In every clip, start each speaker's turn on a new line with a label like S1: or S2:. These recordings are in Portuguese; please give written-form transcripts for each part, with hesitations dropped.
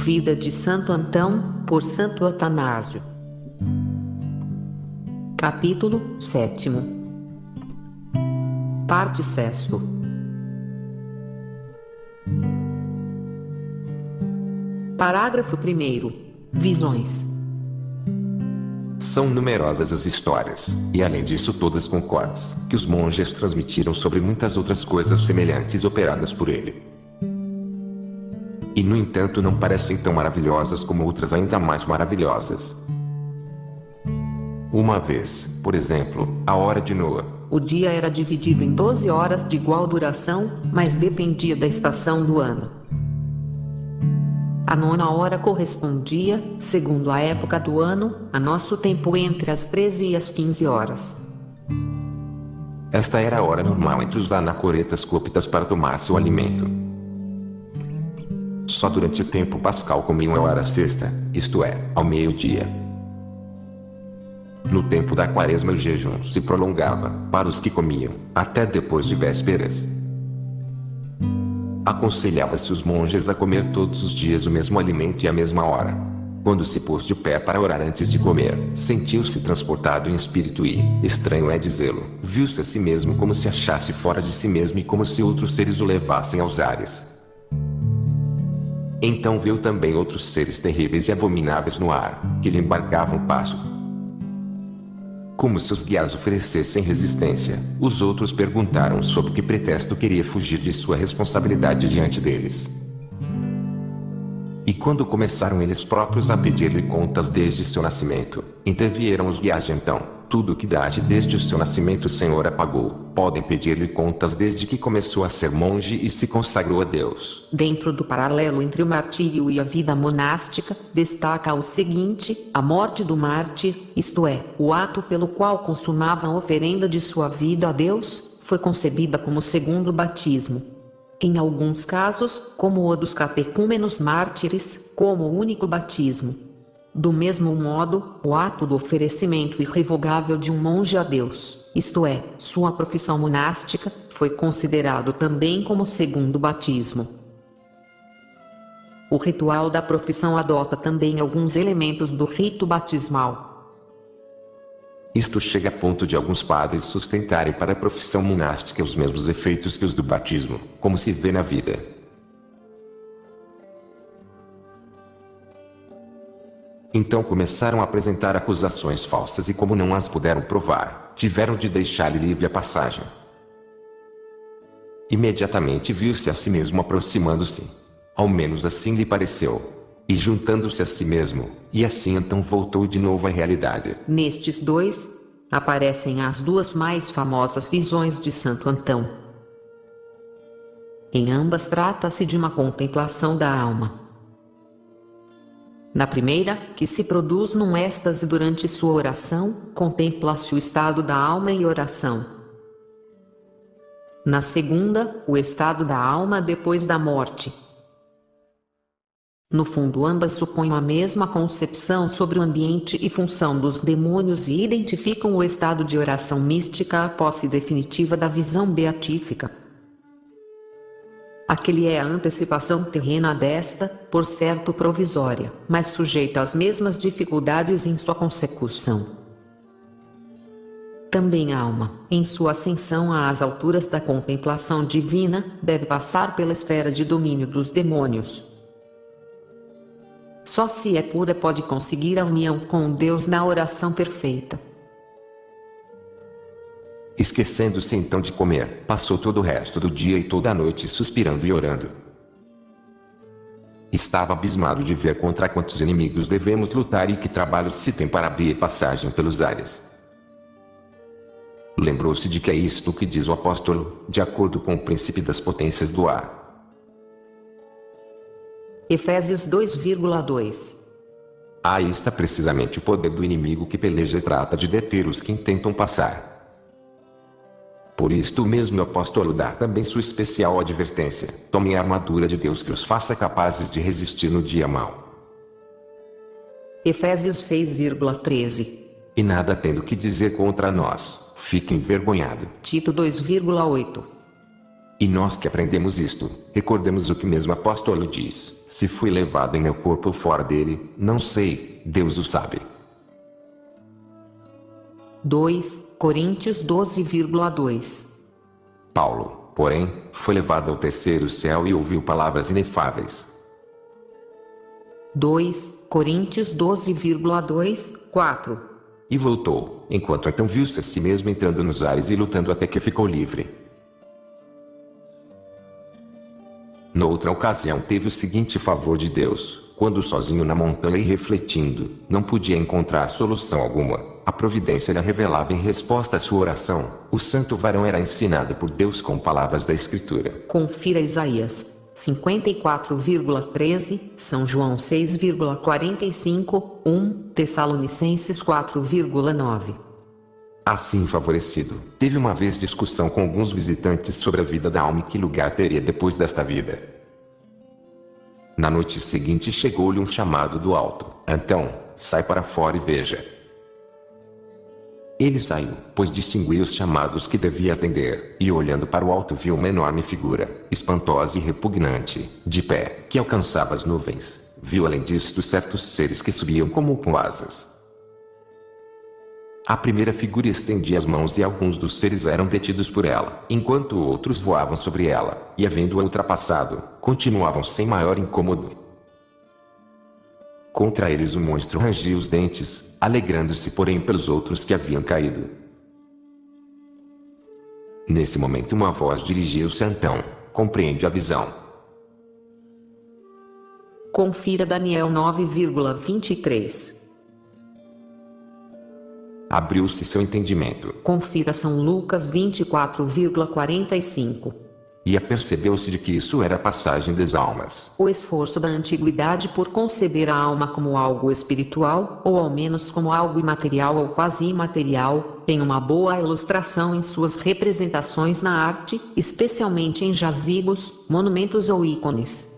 S1: Vida de Santo Antão, por Santo Atanásio. Capítulo 7º. Parte 6ª. Parágrafo 1º. Visões.
S2: São numerosas as histórias, e além disso todas concordes, que os monges transmitiram sobre muitas outras coisas semelhantes operadas por ele. E no entanto não parecem tão maravilhosas como outras ainda mais maravilhosas. Uma vez, por exemplo, a hora de Noa.
S1: O dia era dividido em 12 horas de igual duração, mas dependia da estação do ano. A 9ª hora correspondia, segundo a época do ano, a nosso tempo entre as 13 e as 15 horas.
S2: Esta era a hora normal entre os anacoretas cópitas para tomar seu alimento. Só durante o tempo pascal comiam a hora sexta, isto é, ao meio-dia. No tempo da quaresma o jejum se prolongava, para os que comiam, até depois de vésperas. Aconselhava-se os monges a comer todos os dias o mesmo alimento e à mesma hora. Quando se pôs de pé para orar antes de comer, sentiu-se transportado em espírito e, estranho é dizê-lo, viu-se a si mesmo como se achasse fora de si mesmo e como se outros seres o levassem aos ares. Então viu também outros seres terríveis e abomináveis no ar, que lhe embargavam o passo. Como se os guias oferecessem resistência, os outros perguntaram sob que pretexto queria fugir de sua responsabilidade diante deles. E quando começaram eles próprios a pedir-lhe contas desde seu nascimento, intervieram os guias então. Tudo o que dade desde o seu nascimento o Senhor apagou. Podem pedir-lhe contas desde que começou a ser monge e se consagrou a Deus.
S1: Dentro do paralelo entre o martírio e a vida monástica, destaca o seguinte: a morte do mártir, isto é, o ato pelo qual consumava a oferenda de sua vida a Deus, foi concebida como segundo batismo. Em alguns casos, como o dos catecúmenos mártires, como o único batismo. Do mesmo modo, o ato do oferecimento irrevogável de um monge a Deus, isto é, sua profissão monástica, foi considerado também como segundo batismo. O ritual da profissão adota também alguns elementos do rito batismal.
S2: Isto chega a ponto de alguns padres sustentarem para a profissão monástica os mesmos efeitos que os do batismo, como se vê na vida. Então começaram a apresentar acusações falsas e como não as puderam provar, tiveram de deixar-lhe livre a passagem. Imediatamente viu-se a si mesmo aproximando-se. Ao menos assim lhe pareceu. E juntando-se a si mesmo, e assim então voltou de novo à realidade.
S1: Nestes dois, aparecem as duas mais famosas visões de Santo Antão. Em ambas trata-se de uma contemplação da alma. Na primeira, que se produz num êxtase durante sua oração, contempla-se o estado da alma em oração. Na segunda, o estado da alma depois da morte. No fundo, ambas supõem a mesma concepção sobre o ambiente e função dos demônios e identificam o estado de oração mística, a posse definitiva da visão beatífica. Aquele é a antecipação terrena desta, por certo provisória, mas sujeita às mesmas dificuldades em sua consecução. Também a alma, em sua ascensão às alturas da contemplação divina, deve passar pela esfera de domínio dos demônios. Só se é pura pode conseguir a união com Deus na oração perfeita.
S2: Esquecendo-se então de comer, passou todo o resto do dia e toda a noite suspirando e orando. Estava abismado de ver contra quantos inimigos devemos lutar e que trabalhos se tem para abrir passagem pelos ares. Lembrou-se de que é isto que diz o apóstolo, de acordo com o príncipe das potências do ar.
S1: Efésios 2,2.
S2: Aí está precisamente o poder do inimigo que peleja e trata de deter os que intentam passar. Por isto mesmo o apóstolo dá também sua especial advertência: tomem a armadura de Deus que os faça capazes de resistir no dia mau.
S1: Efésios 6,13.
S2: E nada tendo que dizer contra nós, fique envergonhado.
S1: Tito 2,8.
S2: E nós que aprendemos isto, recordemos o que mesmo apóstolo diz: se fui levado em meu corpo ou fora dele, não sei, Deus o sabe.
S1: 2 Coríntios 12,2.
S2: Paulo, porém, foi levado ao terceiro céu e ouviu palavras inefáveis.
S1: 2 Coríntios 12,2, 4.
S2: E voltou, enquanto então viu-se a si mesmo entrando nos ares e lutando até que ficou livre. Noutra ocasião teve o seguinte favor de Deus: quando sozinho na montanha e refletindo, não podia encontrar solução alguma, a providência lhe revelava em resposta à sua oração. O santo varão era ensinado por Deus com palavras da Escritura.
S1: Confira Isaías 54,13, São João 6,45, 1 Tessalonicenses 4,9.
S2: Assim favorecido, teve uma vez discussão com alguns visitantes sobre a vida da alma e que lugar teria depois desta vida. Na noite seguinte chegou-lhe um chamado do alto: então, sai para fora e veja. Ele saiu, pois distinguiu os chamados que devia atender, e olhando para o alto viu uma enorme figura, espantosa e repugnante, de pé, que alcançava as nuvens. Viu além disto certos seres que subiam como com asas. A primeira figura estendia as mãos e alguns dos seres eram detidos por ela, enquanto outros voavam sobre ela, e havendo-a ultrapassado, continuavam sem maior incômodo. Contra eles o monstro rangia os dentes, alegrando-se porém pelos outros que haviam caído. Nesse momento uma voz dirigiu-se a Antão: compreende a visão.
S1: Confira Daniel 9,23.
S2: Abriu-se seu entendimento.
S1: Confira São Lucas 24,45.
S2: E apercebeu-se de que isso era a passagem das almas.
S1: O esforço da antiguidade por conceber a alma como algo espiritual, ou ao menos como algo imaterial ou quase imaterial, tem uma boa ilustração em suas representações na arte, especialmente em jazigos, monumentos ou ícones.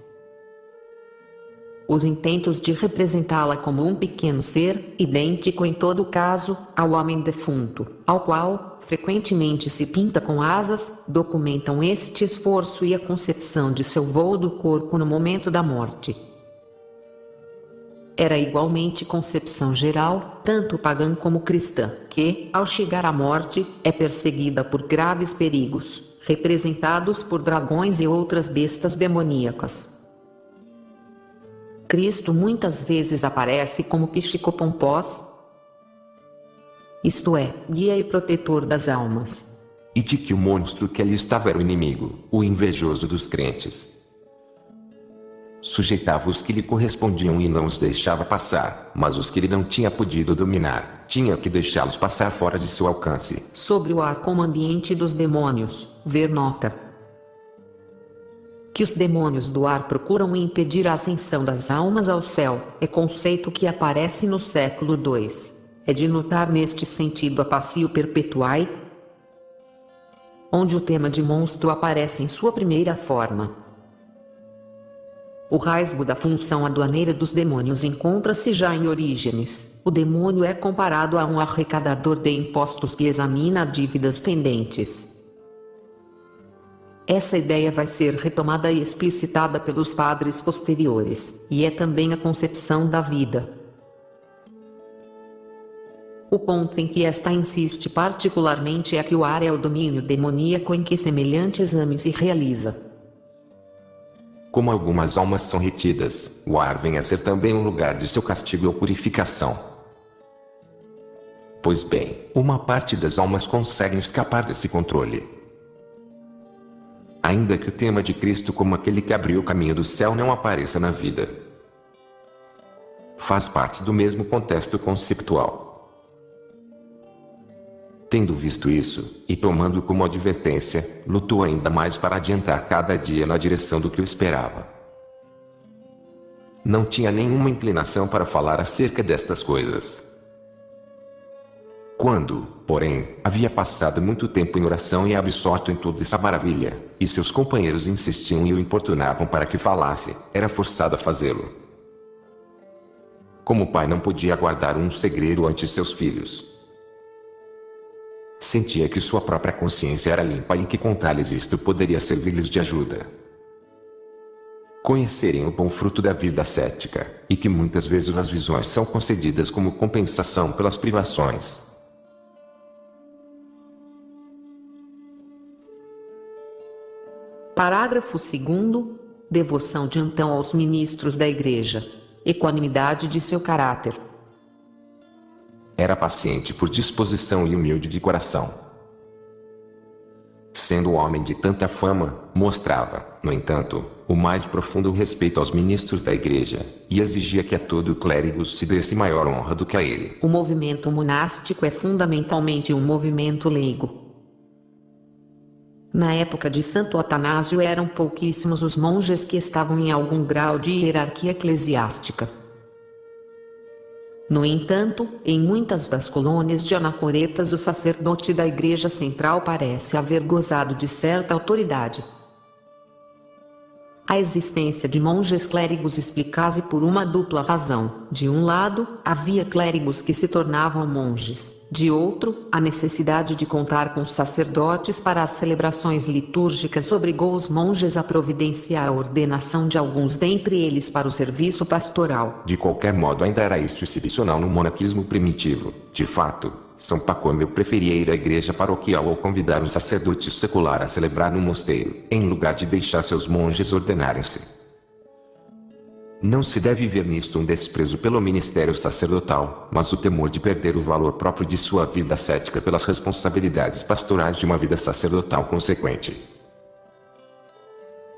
S1: Os intentos de representá-la como um pequeno ser, idêntico em todo caso, ao homem defunto, ao qual, frequentemente se pinta com asas, documentam este esforço e a concepção de seu voo do corpo no momento da morte. Era igualmente concepção geral, tanto pagã como cristã, que, ao chegar à morte, é perseguida por graves perigos, representados por dragões e outras bestas demoníacas. Cristo muitas vezes aparece como Psicopompós, isto é, guia e protetor das almas.
S2: E de que o monstro que ali estava era o inimigo, o invejoso dos crentes. Sujeitava os que lhe correspondiam e não os deixava passar, mas os que ele não tinha podido dominar, tinha que deixá-los passar fora de seu alcance.
S1: Sobre o ar como ambiente dos demônios, ver nota. Que os demônios do ar procuram impedir a ascensão das almas ao céu, é conceito que aparece no século II. É de notar neste sentido a Passio Perpetuae, onde o tema de monstro aparece em sua primeira forma. O rasgo da função aduaneira dos demônios encontra-se já em Orígenes. O demônio é comparado a um arrecadador de impostos que examina dívidas pendentes. Essa ideia vai ser retomada e explicitada pelos padres posteriores, e é também a concepção da vida. O ponto em que esta insiste particularmente é que o ar é o domínio demoníaco em que semelhante exame se realiza.
S2: Como algumas almas são retidas, o ar vem a ser também um lugar de seu castigo ou purificação. Pois bem, uma parte das almas conseguem escapar desse controle. Ainda que o tema de Cristo como aquele que abriu o caminho do céu não apareça na vida, faz parte do mesmo contexto conceptual. Tendo visto isso, e tomando como advertência, lutou ainda mais para adiantar cada dia na direção do que o esperava. Não tinha nenhuma inclinação para falar acerca destas coisas. Quando, porém, havia passado muito tempo em oração e absorto em toda essa maravilha, e seus companheiros insistiam e o importunavam para que falasse, era forçado a fazê-lo. Como o pai não podia guardar um segredo ante seus filhos, Sentia que sua própria consciência era limpa e que com tales isto poderia servir-lhes de ajuda. Conhecerem o bom fruto da vida ascética, e que muitas vezes as visões são concedidas como compensação pelas privações.
S1: Parágrafo 2º. Devoção de então aos ministros da Igreja. Equanimidade de seu caráter.
S2: Era paciente por disposição e humilde de coração. Sendo homem de tanta fama, mostrava, no entanto, o mais profundo respeito aos ministros da Igreja, e exigia que a todo o clérigo se desse maior honra do que a ele.
S1: O movimento monástico é fundamentalmente um movimento leigo. Na época de Santo Atanásio eram pouquíssimos os monges que estavam em algum grau de hierarquia eclesiástica. No entanto, em muitas das colônias de anacoretas o sacerdote da Igreja Central parece haver gozado de certa autoridade. A existência de monges clérigos explica-se por uma dupla razão. De um lado, havia clérigos que se tornavam monges. De outro, a necessidade de contar com os sacerdotes para as celebrações litúrgicas obrigou os monges a providenciar a ordenação de alguns dentre eles para o serviço pastoral.
S2: De qualquer modo, ainda era isto excepcional no monaquismo primitivo. De fato, São Pacômio preferia ir à igreja paroquial ou convidar um sacerdote secular a celebrar no mosteiro, em lugar de deixar seus monges ordenarem-se. Não se deve ver nisto um desprezo pelo ministério sacerdotal, mas o temor de perder o valor próprio de sua vida ascética pelas responsabilidades pastorais de uma vida sacerdotal consequente.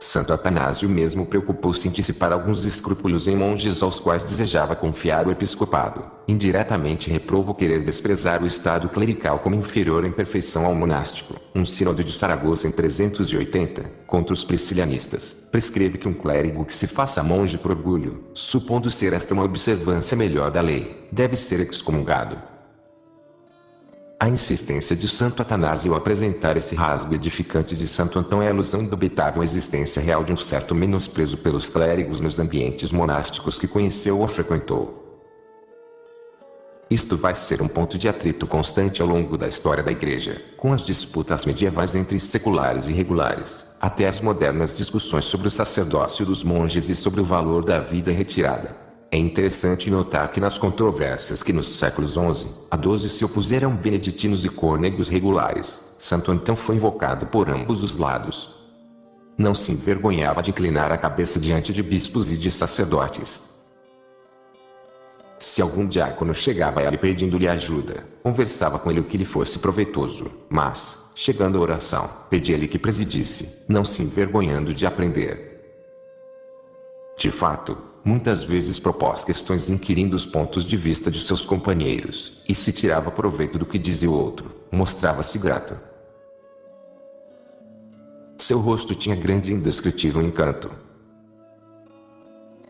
S2: Santo Atanásio mesmo preocupou-se em dissipar alguns escrúpulos em monges aos quais desejava confiar o episcopado. Indiretamente reprova querer desprezar o estado clerical como inferior em perfeição ao monástico. Um sínodo de Saragoça em 380, contra os priscilianistas, prescreve que um clérigo que se faça monge por orgulho, supondo ser esta uma observância melhor da lei, deve ser excomungado. A insistência de Santo Atanásio ao apresentar esse rasgo edificante de Santo Antão é alusão indubitável à existência real de um certo menosprezo pelos clérigos nos ambientes monásticos que conheceu ou frequentou. Isto vai ser um ponto de atrito constante ao longo da história da Igreja, com as disputas medievais entre seculares e regulares, até as modernas discussões sobre o sacerdócio dos monges e sobre o valor da vida retirada. É interessante notar que nas controvérsias que nos séculos XI a XII se opuseram beneditinos e cônegos regulares, Santo Antão foi invocado por ambos os lados. Não se envergonhava de inclinar a cabeça diante de bispos e de sacerdotes. Se algum diácono chegava a ele pedindo-lhe ajuda, conversava com ele o que lhe fosse proveitoso, mas, chegando à oração, pedia-lhe que presidisse, não se envergonhando de aprender. De fato, muitas vezes propôs questões inquirindo os pontos de vista de seus companheiros, e se tirava proveito do que dizia o outro, mostrava-se grato. Seu rosto tinha grande e indescritível encanto.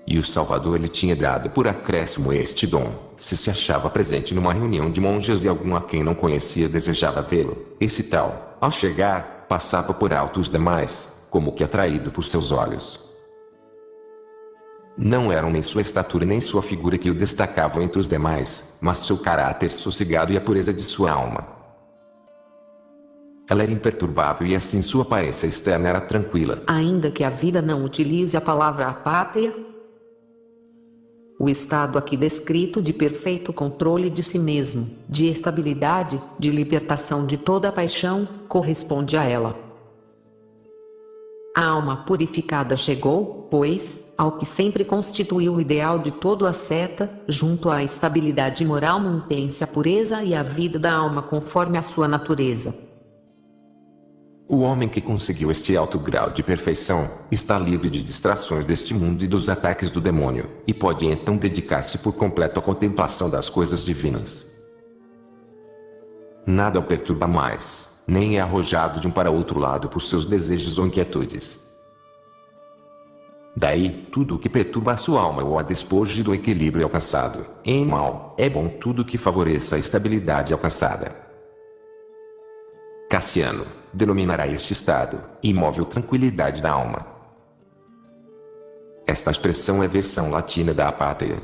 S2: E o Salvador lhe tinha dado por acréscimo este dom: se achava presente numa reunião de monges e algum a quem não conhecia desejava vê-lo, esse tal, ao chegar, passava por alto os demais, como que atraído por seus olhos. Não eram nem sua estatura nem sua figura que o destacavam entre os demais, mas seu caráter sossegado e a pureza de sua alma. Ela era imperturbável e assim sua aparência externa era tranquila.
S1: Ainda que a vida não utilize a palavra apátia, o estado aqui descrito de perfeito controle de si mesmo, de estabilidade, de libertação de toda a paixão, corresponde a ela. A alma purificada chegou, pois, ao que sempre constituiu o ideal de todo asceta, junto à estabilidade moral mantém-se a pureza e a vida da alma conforme a sua natureza.
S2: O homem que conseguiu este alto grau de perfeição, está livre de distrações deste mundo e dos ataques do demônio, e pode então dedicar-se por completo à contemplação das coisas divinas. Nada o perturba mais, nem é arrojado de um para outro lado por seus desejos ou inquietudes. Daí, tudo o que perturba a sua alma ou a despoje do equilíbrio é alcançado. Em mal, é bom tudo que favoreça a estabilidade alcançada. Cassiano denominará este estado imóvel tranquilidade da alma. Esta expressão é versão latina da apátia.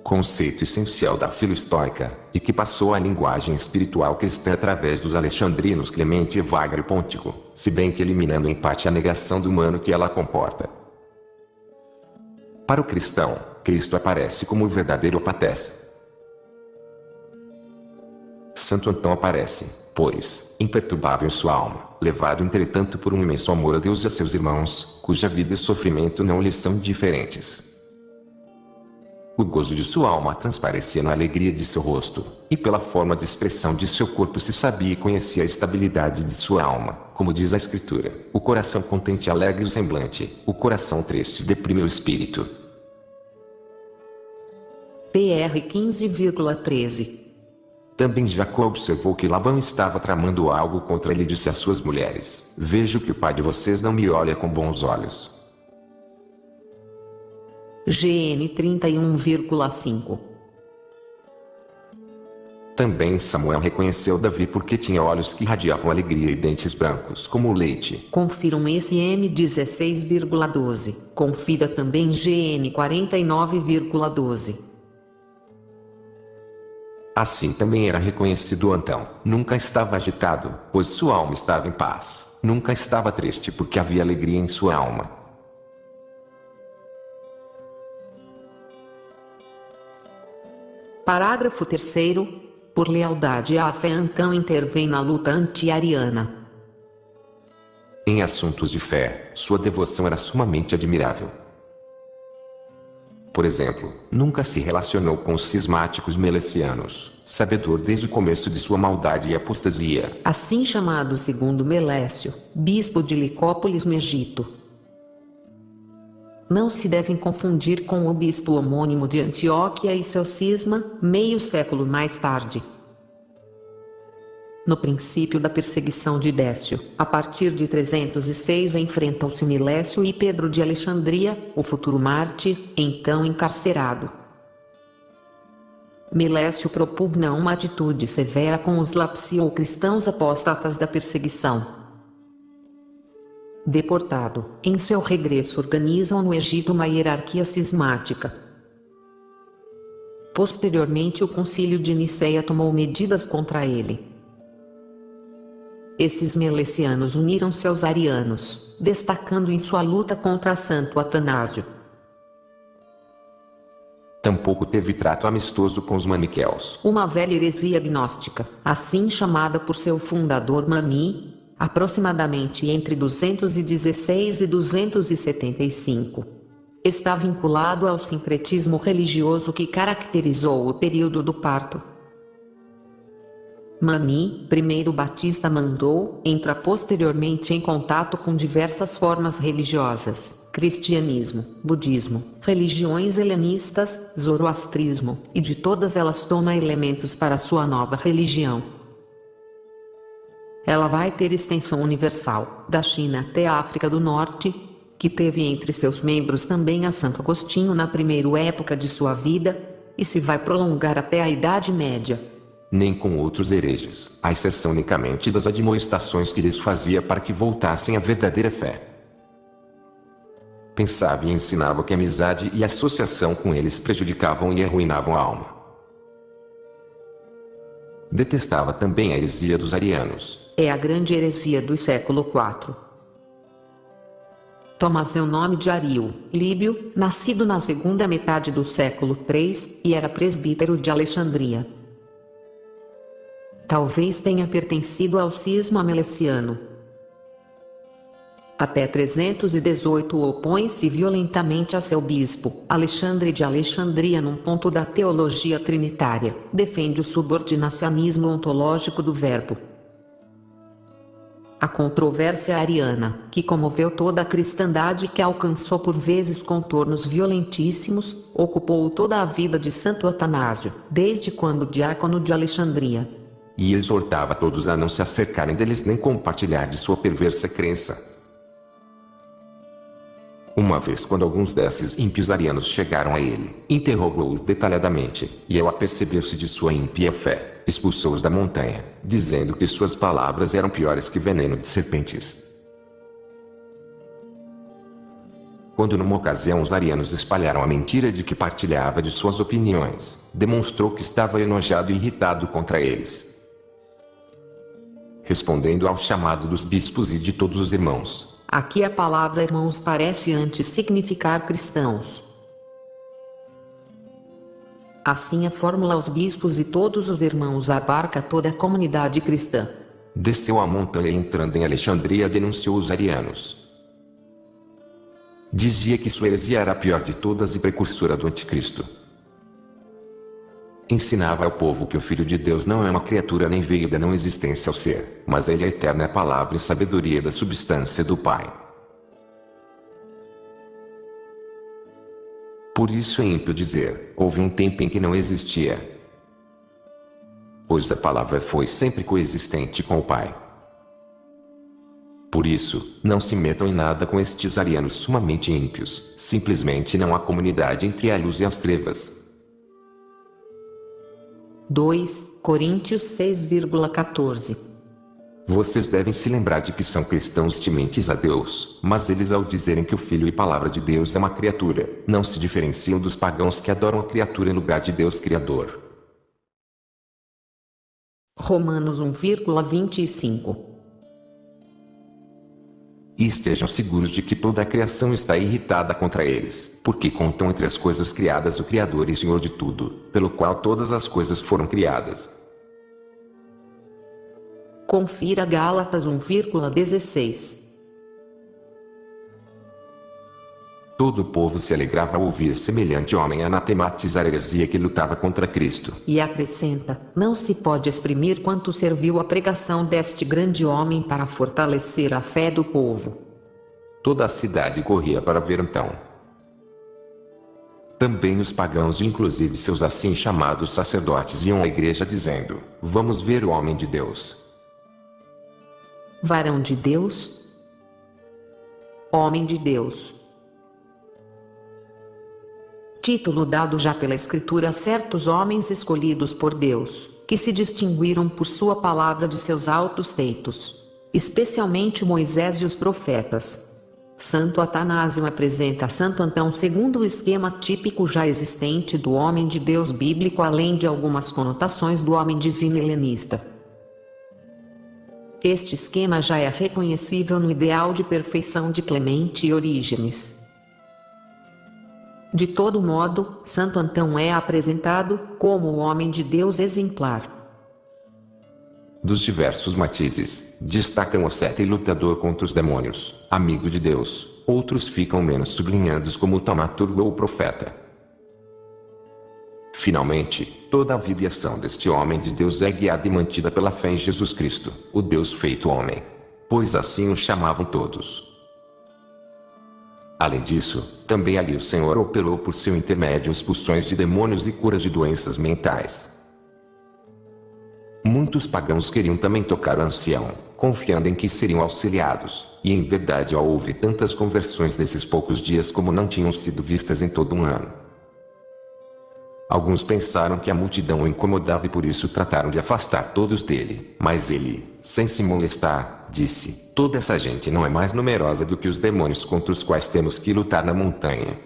S2: conceito essencial da filoestoica, e que passou à linguagem espiritual cristã através dos alexandrinos Clemente e Evagrio Pontico, se bem que eliminando em parte a negação do humano que ela comporta. Para o cristão, Cristo aparece como o verdadeiro patés. Santo Antão aparece, pois, imperturbável em sua alma, levado entretanto por um imenso amor a Deus e a seus irmãos, cuja vida e sofrimento não lhe são indiferentes. O gozo de sua alma transparecia na alegria de seu rosto, e pela forma de expressão de seu corpo se sabia e conhecia a estabilidade de sua alma, como diz a Escritura: o coração contente alegra o semblante, o coração triste deprime o espírito.
S1: PR 15,13.
S2: Também Jacó observou que Labão estava tramando algo contra ele e disse às suas mulheres: vejo que o pai de vocês não me olha com bons olhos.
S1: GN 31,5.
S2: Também Samuel reconheceu Davi porque tinha olhos que irradiavam alegria e dentes brancos como o leite.
S1: Confiram SM 16,12. Confira também GN 49,12.
S2: Assim também era reconhecido Antão. Nunca estava agitado, pois sua alma estava em paz. Nunca estava triste porque havia alegria em sua alma.
S1: Parágrafo 3º. Por lealdade à fé, Antão intervém na luta anti-ariana.
S2: Em assuntos de fé, sua devoção era sumamente admirável. Por exemplo, nunca se relacionou com os cismáticos melecianos, sabedor desde o começo de sua maldade e apostasia.
S1: Assim chamado segundo Melécio, bispo de Licópolis no Egito. Não se devem confundir com o bispo homônimo de Antioquia e seu cisma, meio século mais tarde. No princípio da perseguição de Décio, a partir de 306 enfrentam-se Milécio e Pedro de Alexandria, o futuro mártir, então encarcerado. Milécio propugna uma atitude severa com os lapsio-cristãos apóstatas da perseguição. Deportado, em seu regresso organizam no Egito uma hierarquia cismática. Posteriormente o concílio de Niceia tomou medidas contra ele. Esses melecianos uniram-se aos arianos, destacando em sua luta contra Santo Atanásio.
S2: Tampouco teve trato amistoso com os maniqueus.
S1: Uma velha heresia gnóstica, assim chamada por seu fundador Mani, aproximadamente entre 216 e 275. Está vinculado ao sincretismo religioso que caracterizou o período do parto. Mani, primeiro batista mandou, entra posteriormente em contato com diversas formas religiosas, cristianismo, budismo, religiões helenistas, zoroastrismo, e de todas elas toma elementos para sua nova religião. Ela vai ter extensão universal, da China até a África do Norte, que teve entre seus membros também a Santo Agostinho na primeira época de sua vida, e se vai prolongar até a Idade Média.
S2: Nem com outros hereges, à exceção unicamente das admoestações que lhes fazia para que voltassem à verdadeira fé. Pensava e ensinava que a amizade e a associação com eles prejudicavam e arruinavam a alma. Detestava também a heresia dos arianos.
S1: É a grande heresia do século IV. Toma seu nome de Ario, líbio, nascido na segunda metade do século III, e era presbítero de Alexandria. Talvez tenha pertencido ao cisma meleciano. Até 318 opõe-se violentamente a seu bispo, Alexandre de Alexandria num ponto da teologia trinitária, defende o subordinacionismo ontológico do verbo. A controvérsia ariana, que comoveu toda a cristandade e que alcançou por vezes contornos violentíssimos, ocupou toda a vida de Santo Atanásio, desde quando diácono de Alexandria.
S2: E exortava todos a não se acercarem deles nem compartilhar de sua perversa crença. Uma vez quando alguns desses ímpios arianos chegaram a ele, interrogou-os detalhadamente, e ao aperceber-se de sua ímpia fé, expulsou-os da montanha, dizendo que suas palavras eram piores que veneno de serpentes. Quando numa ocasião os arianos espalharam a mentira de que partilhava de suas opiniões, demonstrou que estava enojado e irritado contra eles. Respondendo ao chamado dos bispos e de todos os irmãos.
S1: Aqui a palavra irmãos parece antes significar cristãos. Assim a fórmula os bispos e todos os irmãos abarca toda a comunidade cristã.
S2: Desceu a montanha e entrando em Alexandria denunciou os arianos. Dizia que sua heresia era a pior de todas e precursora do anticristo. Ensinava ao povo que o Filho de Deus não é uma criatura nem veio da não existência ao ser, mas ele é a eterna palavra e sabedoria da substância do Pai. Por isso é ímpio dizer, houve um tempo em que não existia. Pois a palavra foi sempre coexistente com o Pai. Por isso, não se metam em nada com estes arianos sumamente ímpios, simplesmente não há comunidade entre a luz e as trevas.
S1: 2 Coríntios 6,14.
S2: Vocês devem se lembrar de que são cristãos tementes a Deus, mas eles ao dizerem que o Filho e Palavra de Deus é uma criatura, não se diferenciam dos pagãos que adoram a criatura em lugar de Deus Criador.
S1: Romanos 1,25.
S2: E estejam seguros de que toda a criação está irritada contra eles, porque contam entre as coisas criadas o Criador e Senhor de tudo, pelo qual todas as coisas foram criadas.
S1: Confira Gálatas 1,16.
S2: Todo o povo se alegrava ao ouvir semelhante homem anatematizar a heresia que lutava contra Cristo.
S1: E acrescenta, não se pode exprimir quanto serviu a pregação deste grande homem para fortalecer a fé do povo.
S2: Toda a cidade corria para ver então. Também os pagãos, inclusive seus assim chamados sacerdotes, iam à igreja dizendo, vamos ver o homem de Deus.
S1: Varão de Deus? Homem de Deus. Título dado já pela Escritura a certos homens escolhidos por Deus, que se distinguiram por sua palavra de seus altos feitos, especialmente Moisés e os profetas. Santo Atanásio apresenta a Santo Antão segundo o esquema típico já existente do homem de Deus bíblico, além de algumas conotações do homem divino helenista. Este esquema já é reconhecível no ideal de perfeição de Clemente e Orígenes. De todo modo, Santo Antão é apresentado como o homem de Deus exemplar.
S2: Dos diversos matizes, destacam o cético e lutador contra os demônios, amigo de Deus, outros ficam menos sublinhados como o taumaturgo ou o profeta. Finalmente, toda a vida e ação deste homem de Deus é guiada e mantida pela fé em Jesus Cristo, o Deus feito homem. Pois assim o chamavam todos. Além disso, também ali o Senhor operou por seu intermédio expulsões de demônios e curas de doenças mentais. Muitos pagãos queriam também tocar o ancião, confiando em que seriam auxiliados, e em verdade houve tantas conversões nesses poucos dias como não tinham sido vistas em todo um ano. Alguns pensaram que a multidão o incomodava e por isso trataram de afastar todos dele, mas ele, sem se molestar, disse, toda essa gente não é mais numerosa do que os demônios contra os quais temos que lutar na montanha.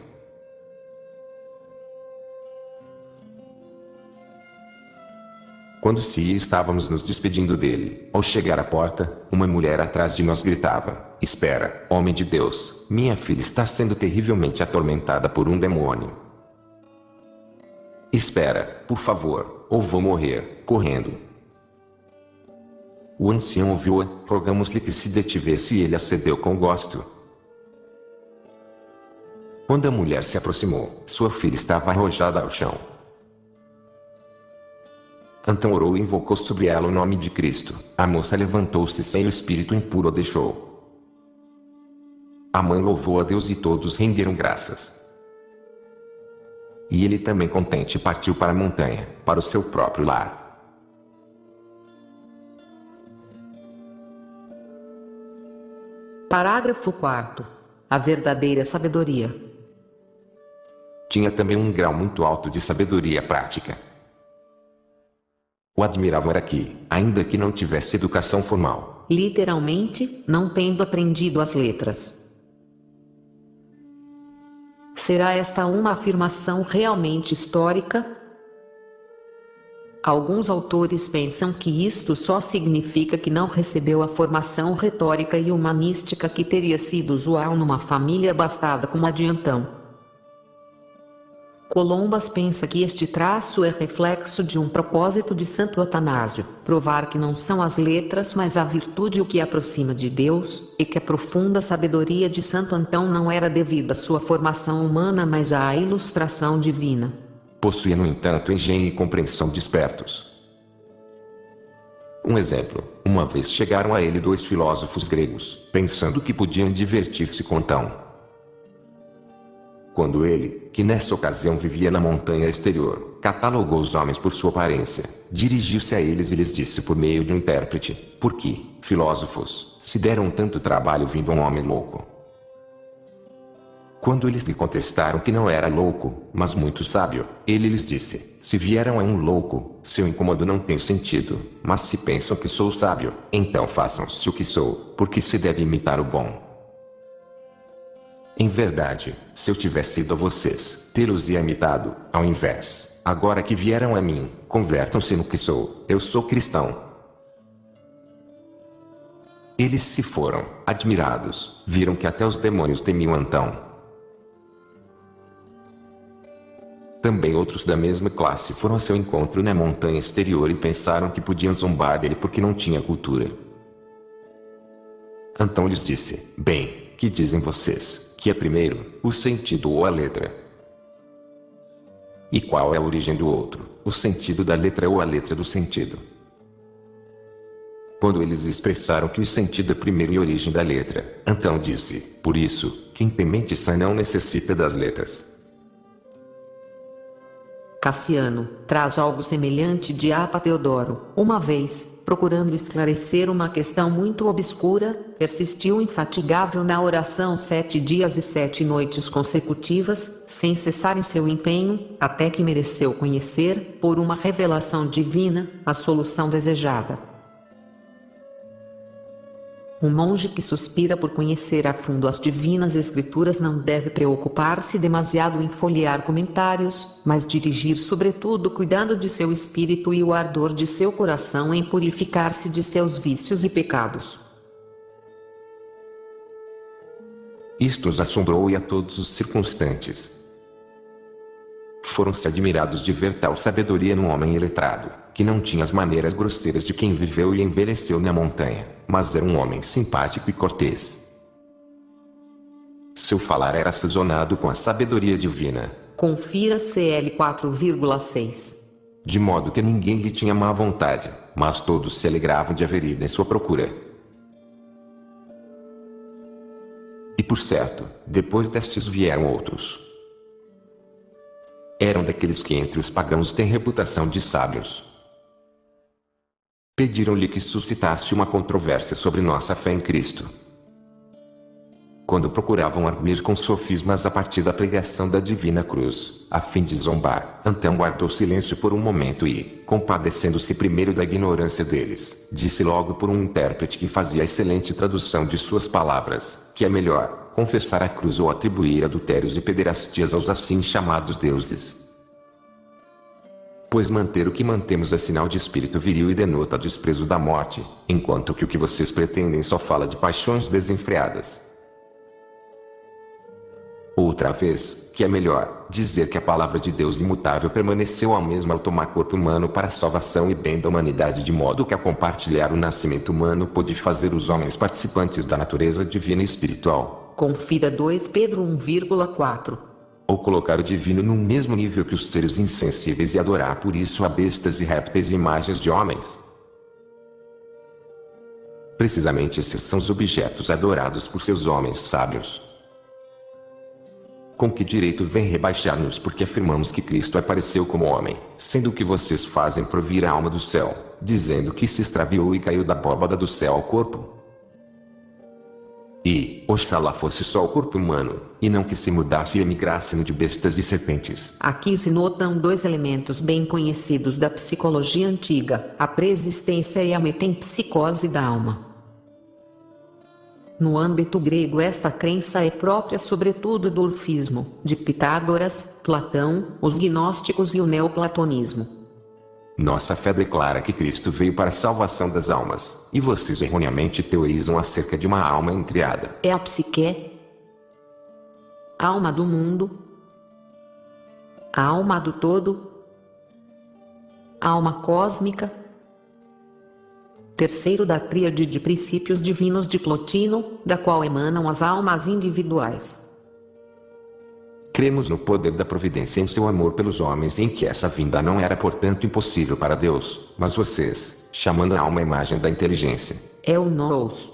S2: Quando estávamos nos despedindo dele, ao chegar à porta, uma mulher atrás de nós gritava, espera, homem de Deus, minha filha está sendo terrivelmente atormentada por um demônio. Espera, por favor, ou vou morrer, correndo. O ancião ouviu-a, rogamos-lhe que se detivesse e ele acedeu com gosto. Quando a mulher se aproximou, sua filha estava arrojada ao chão. Então orou e invocou sobre ela o nome de Cristo. A moça levantou-se sem o espírito impuro a deixou. A mãe louvou a Deus e todos renderam graças. E ele também contente partiu para a montanha, para o seu próprio lar.
S1: Parágrafo 4º. A verdadeira sabedoria.
S2: Tinha também um grau muito alto de sabedoria prática. O admirável era que, ainda que não tivesse educação formal,
S1: literalmente, não tendo aprendido as letras, Será esta uma afirmação realmente histórica? Alguns autores pensam que isto só significa que não recebeu a formação retórica e humanística que teria sido usual numa família abastada como a de Antão. Colombas pensa que este traço é reflexo de um propósito de Santo Atanásio, provar que não são as letras mas a virtude o que aproxima de Deus, e que a profunda sabedoria de Santo Antão não era devida à sua formação humana mas à ilustração divina.
S2: Possuía, no entanto, engenho e compreensão despertos. Um exemplo: uma vez chegaram a ele dois filósofos gregos, pensando que podiam divertir-se com Antão. Quando ele, que nessa ocasião vivia na montanha exterior, catalogou os homens por sua aparência, dirigiu-se a eles e lhes disse por meio de um intérprete: por que, filósofos, se deram tanto trabalho vindo a um homem louco? Quando eles lhe contestaram que não era louco, mas muito sábio, ele lhes disse: se vieram a um louco, seu incômodo não tem sentido, mas se pensam que sou sábio, então façam-se o que sou, porque se deve imitar o bom. Em verdade, se eu tivesse ido a vocês, tê-los-ia imitado, ao invés. Agora que vieram a mim, convertam-se no que sou, eu sou cristão. Eles se foram, admirados, viram que até os demônios temiam Antão. Também outros da mesma classe foram a seu encontro na montanha exterior e pensaram que podiam zombar dele porque não tinha cultura. Antão lhes disse: bem, que dizem vocês? Que é primeiro, o sentido ou a letra? E qual é a origem do outro, o sentido da letra ou a letra do sentido? Quando eles expressaram que o sentido é primeiro e a origem da letra, Antão disse: por isso, quem tem mente sã não necessita das letras.
S1: Cassiano traz algo semelhante de Apa Teodoro. Uma vez, procurando esclarecer uma questão muito obscura, persistiu infatigável na oração 7 dias e 7 noites consecutivas, sem cessar em seu empenho, até que mereceu conhecer, por uma revelação divina, a solução desejada. Um monge que suspira por conhecer a fundo as divinas escrituras não deve preocupar-se demasiado em folhear comentários, mas dirigir sobretudo o cuidado de seu espírito e o ardor de seu coração em purificar-se de seus vícios e pecados.
S2: Isto os assombrou e a todos os circunstantes. Foram-se admirados de ver tal sabedoria num homem iletrado, que não tinha as maneiras grosseiras de quem viveu e envelheceu na montanha, mas era um homem simpático e cortês. Seu falar era sazonado com a sabedoria divina.
S1: Confira CL 4,6.
S2: De modo que ninguém lhe tinha má vontade, mas todos se alegravam de haver ido em sua procura. E por certo, depois destes vieram outros. Eram daqueles que entre os pagãos têm reputação de sábios. Pediram-lhe que suscitasse uma controvérsia sobre nossa fé em Cristo. Quando procuravam arguir com sofismas a partir da pregação da divina cruz, a fim de zombar, Antão guardou silêncio por um momento e, compadecendo-se primeiro da ignorância deles, disse logo por um intérprete que fazia excelente tradução de suas palavras, que é melhor confessar a cruz ou atribuir adultérios e pederastias aos assim chamados deuses. Pois manter o que mantemos é sinal de espírito viril e denota desprezo da morte, enquanto que o que vocês pretendem só fala de paixões desenfreadas. Outra vez, que é melhor, dizer que a palavra de Deus imutável permaneceu a mesma ao tomar corpo humano para a salvação e bem da humanidade, de modo que a compartilhar o nascimento humano pôde fazer os homens participantes da natureza divina e espiritual.
S1: Confira 2 Pedro 1,4.
S2: Ou colocar o divino no mesmo nível que os seres insensíveis e adorar por isso a bestas e répteis e imagens de homens. Precisamente esses são os objetos adorados por seus homens sábios. Com que direito vem rebaixar-nos porque afirmamos que Cristo apareceu como homem, sendo que vocês fazem provir a alma do céu, dizendo que se extraviou e caiu da abóbada do céu ao corpo? E, oxalá fosse só o corpo humano, e não que se mudasse e emigrasse no de bestas e serpentes.
S1: Aqui se notam dois elementos bem conhecidos da psicologia antiga, a preexistência e a metempsicose da alma. No âmbito grego, esta crença é própria sobretudo do orfismo, de Pitágoras, Platão, os gnósticos e o neoplatonismo.
S2: Nossa fé declara que Cristo veio para a salvação das almas, e vocês erroneamente teorizam acerca de uma alma incriada.
S1: É a psique, a alma do mundo, a alma do todo, a alma cósmica. Terceiro da tríade de princípios divinos de Plotino, da qual emanam as almas individuais.
S2: Cremos no poder da providência em seu amor pelos homens e em que essa vinda não era portanto impossível para Deus, mas vocês, chamando a alma a imagem da inteligência,
S1: é o nous.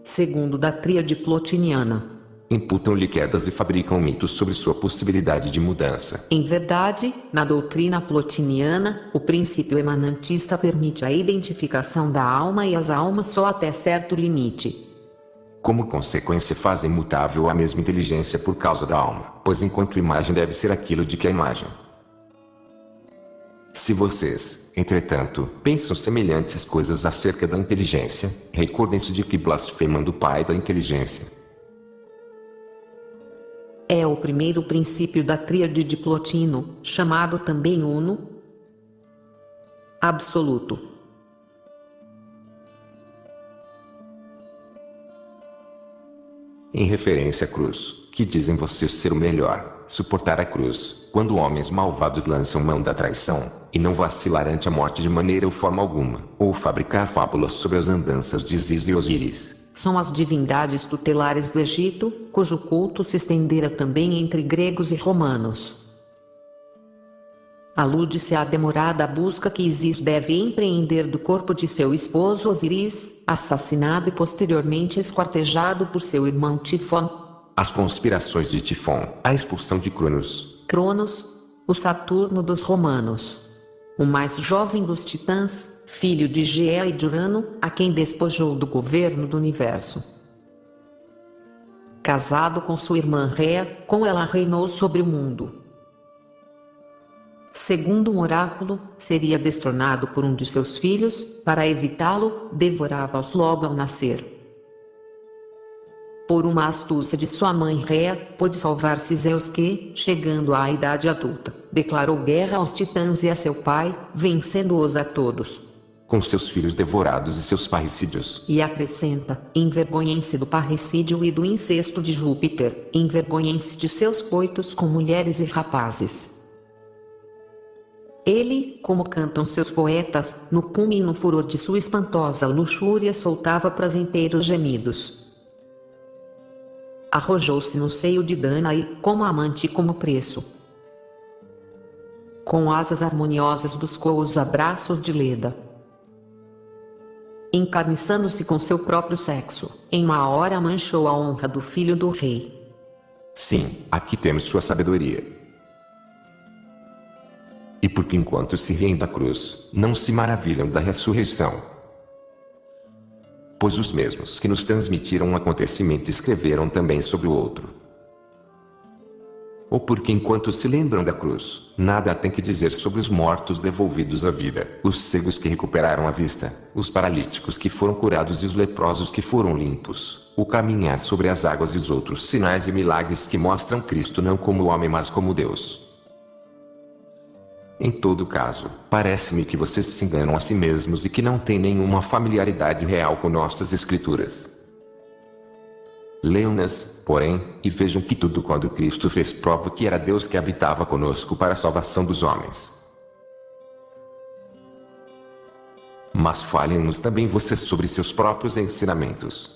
S1: Segundo da tríade plotiniana,
S2: imputam-lhe quedas e fabricam mitos sobre sua possibilidade de mudança.
S1: Em verdade, na doutrina plotiniana, o princípio emanantista permite a identificação da alma e as almas só até certo limite.
S2: Como consequência, faz imutável a mesma inteligência por causa da alma, pois enquanto imagem deve ser aquilo de que é imagem. Se vocês, entretanto, pensam semelhantes coisas acerca da inteligência, recordem-se de que blasfemam do Pai da inteligência.
S1: É o primeiro princípio da tríade de Plotino, chamado também uno, absoluto.
S2: Em referência à cruz, que dizem vocês ser o melhor, suportar a cruz, quando homens malvados lançam mão da traição, e não vacilar ante a morte de maneira ou forma alguma, ou fabricar fábulas sobre as andanças de Isis e Osíris.
S1: São as divindades tutelares do Egito, cujo culto se estendera também entre gregos e romanos. Alude-se à demorada busca que Isis deve empreender do corpo de seu esposo Osíris, assassinado e posteriormente esquartejado por seu irmão Tifon.
S2: As conspirações de Tifon, a expulsão de Cronos.
S1: Cronos, o Saturno dos romanos. O mais jovem dos titãs, filho de Gea e de Urano, a quem despojou do governo do universo. Casado com sua irmã Rhea, com ela reinou sobre o mundo. Segundo um oráculo, seria destronado por um de seus filhos, para evitá-lo, devorava-os logo ao nascer. Por uma astúcia de sua mãe Rhea, pôde salvar-se Zeus que, chegando à idade adulta, declarou guerra aos titãs e a seu pai, vencendo-os a todos.
S2: Com seus filhos devorados e seus parricídios.
S1: E acrescenta, envergonhem-se do parricídio e do incesto de Júpiter, envergonhem-se de seus coitos com mulheres e rapazes. Ele, como cantam seus poetas, no cume e no furor de sua espantosa luxúria soltava prazenteiros gemidos. Arrojou-se no seio de Danae, como amante e como preço. Com asas harmoniosas buscou os abraços de Leda. Encarniçando-se com seu próprio sexo, em uma hora manchou a honra do filho do rei.
S2: Sim, aqui temos sua sabedoria. E porque enquanto se riem da cruz, não se maravilham da ressurreição. Pois os mesmos que nos transmitiram um acontecimento escreveram também sobre o outro. Ou porque enquanto se lembram da cruz, nada têm que dizer sobre os mortos devolvidos à vida, os cegos que recuperaram a vista, os paralíticos que foram curados e os leprosos que foram limpos, o caminhar sobre as águas e os outros sinais e milagres que mostram Cristo não como homem mas como Deus. Em todo caso, parece-me que vocês se enganam a si mesmos e que não têm nenhuma familiaridade real com nossas escrituras. Leiam-nas, porém, e vejam que tudo quando Cristo fez prova que era Deus que habitava conosco para a salvação dos homens. Mas falem-nos também vocês sobre seus próprios ensinamentos.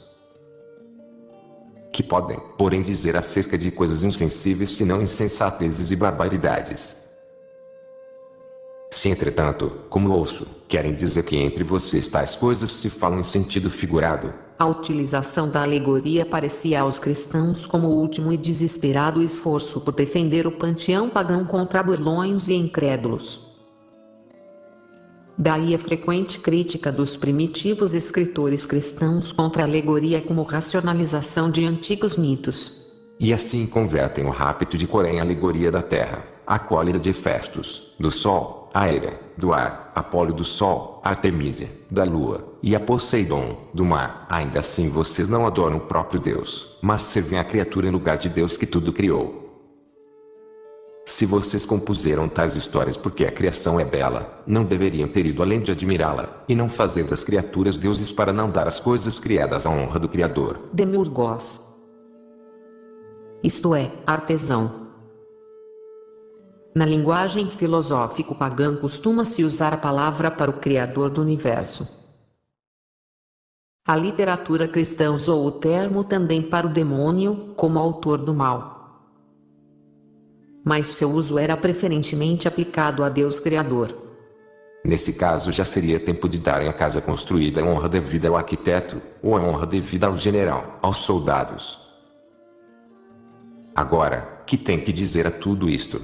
S2: Que podem, porém, dizer acerca de coisas insensíveis senão insensatezes e barbaridades. Se entretanto, como ouço, querem dizer que entre vocês tais coisas se falam em sentido figurado.
S1: A utilização da alegoria parecia aos cristãos como o último e desesperado esforço por defender o panteão pagão contra burlões e incrédulos. Daí a frequente crítica dos primitivos escritores cristãos contra a alegoria como racionalização de antigos mitos.
S2: E assim convertem o rapto de Coré em alegoria da terra, a cólera de Hefestos, do sol, a Hera, do ar, Apolo do sol, a Artemísia, da lua, e a Poseidon, do mar. Ainda assim vocês não adoram o próprio Deus, mas servem a criatura em lugar de Deus que tudo criou. Se vocês compuseram tais histórias porque a criação é bela, não deveriam ter ido além de admirá-la, e não fazer das criaturas deuses para não dar às coisas criadas a honra do Criador.
S1: Demiurgos. Isto é, artesão. Na linguagem filosófico-pagã costuma-se usar a palavra para o Criador do Universo. A literatura cristã usou o termo também para o demônio, como autor do mal. Mas seu uso era preferentemente aplicado a Deus Criador.
S2: Nesse caso já seria tempo de darem à casa construída a honra devida ao arquiteto, ou a honra devida ao general, aos soldados. Agora, que tem que dizer a tudo isto?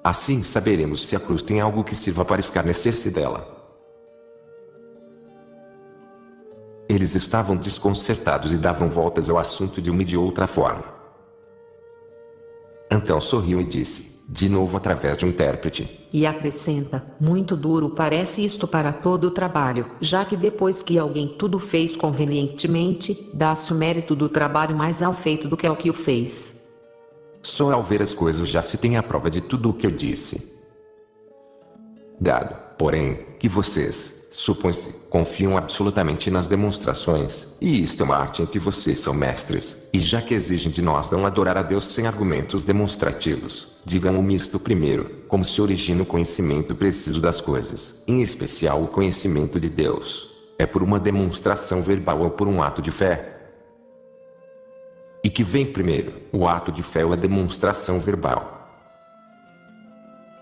S2: Assim saberemos se a cruz tem algo que sirva para escarnecer-se dela. Eles estavam desconcertados e davam voltas ao assunto de uma e de outra forma. Então sorriu e disse, de novo através de um intérprete.
S1: E acrescenta, muito duro parece isto para todo o trabalho, já que depois que alguém tudo fez convenientemente, dá-se o mérito do trabalho mais ao feito do que ao que o fez.
S2: Só ao ver as coisas já se tem a prova de tudo o que eu disse. Dado, porém, que vocês, supõe-se, confiam absolutamente nas demonstrações, e isto é uma arte em que vocês são mestres, e já que exigem de nós não adorar a Deus sem argumentos demonstrativos, digam o misto primeiro, como se origina o conhecimento preciso das coisas, em especial o conhecimento de Deus. É por uma demonstração verbal ou por um ato de fé? E que vem primeiro, o ato de fé ou a demonstração verbal?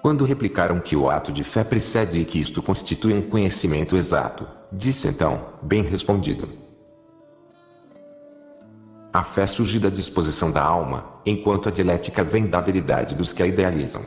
S2: Quando replicaram que o ato de fé precede e que isto constitui um conhecimento exato, disse então, bem respondido. A fé surge da disposição da alma, enquanto a dialética vem da habilidade dos que a idealizam.